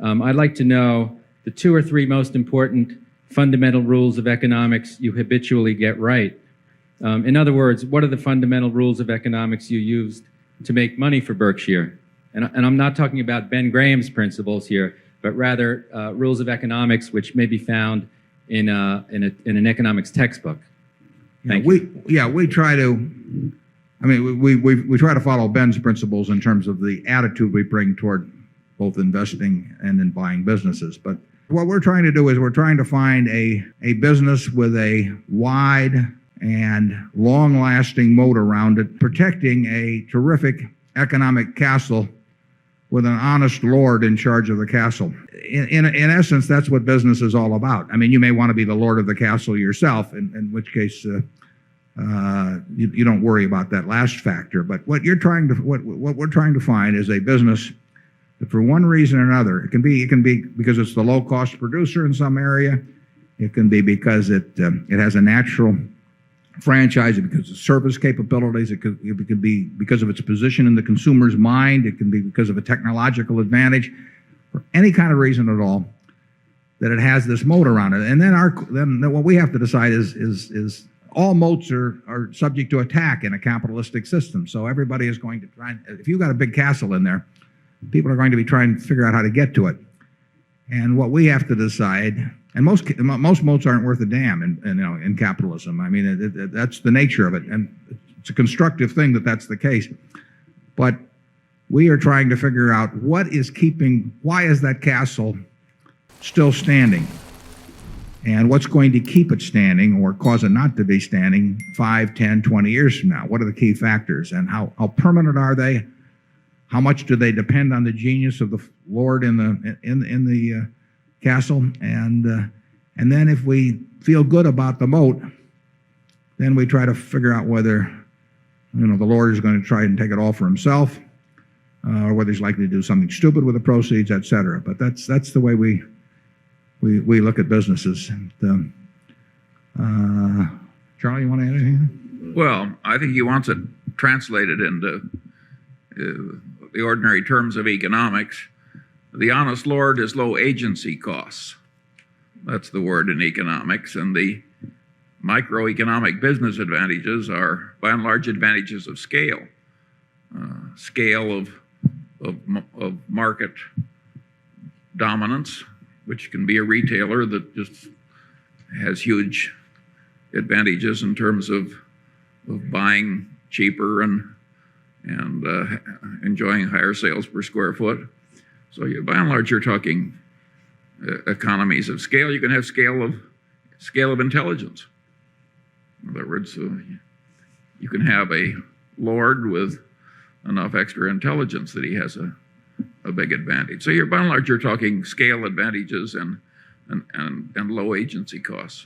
I'd like to know the 2 or 3 most important fundamental rules of economics you habitually get right. In other words, what are the fundamental rules of economics you used to make money for Berkshire? And I'm not talking about Ben Graham's principles here, but rather rules of economics which may be found in an economics textbook. We try to. I mean, we try to follow Ben's principles in terms of the attitude we bring toward both investing and in buying businesses. But what we're trying to do is we're trying to find a business with a wide and long-lasting moat around it, protecting a terrific economic castle with an honest lord in charge of the castle. In essence, that's what business is all about. I mean, you may want to be the lord of the castle yourself, in which case you don't worry about that last factor. But what we're trying to find is a business that, for one reason or another, it can be because it's the low-cost producer in some area. It can be because it has a natural franchise, because of service capabilities. It could be because of its position in the consumer's mind. It can be because of a technological advantage, for any kind of reason at all, that it has this moat around it. And then what we have to decide is all moats are subject to attack in a capitalistic system. So everybody is going to try. If you've got a big castle in there, people are going to be trying to figure out how to get to it. And what we have to decide, and most moats aren't worth a damn in capitalism. I mean, that's the nature of it, and it's a constructive thing that that's the case. But we are trying to figure out why is that castle still standing, and what's going to keep it standing or cause it not to be standing 5, 10, 20 years from now. What are the key factors, and how permanent are they? How much do they depend on the genius of the lord in the castle? And then if we feel good about the moat, then we try to figure out whether the lord is going to try and take it all for himself, or whether he's likely to do something stupid with the proceeds, etc. But that's the way we look at businesses. And, Charlie, you want to add anything? Well, I think he wants it translated into the ordinary terms of economics. The honest lord is low agency costs. That's the word in economics. And the microeconomic business advantages are, by and large, advantages of scale. Scale of market dominance, which can be a retailer that just has huge advantages in terms of buying cheaper and enjoying higher sales per square foot. So by and large, you're talking economies of scale. You can have scale of intelligence. In other words, you can have a lord with enough extra intelligence that he has a big advantage. So by and large, you're talking scale advantages and low agency costs.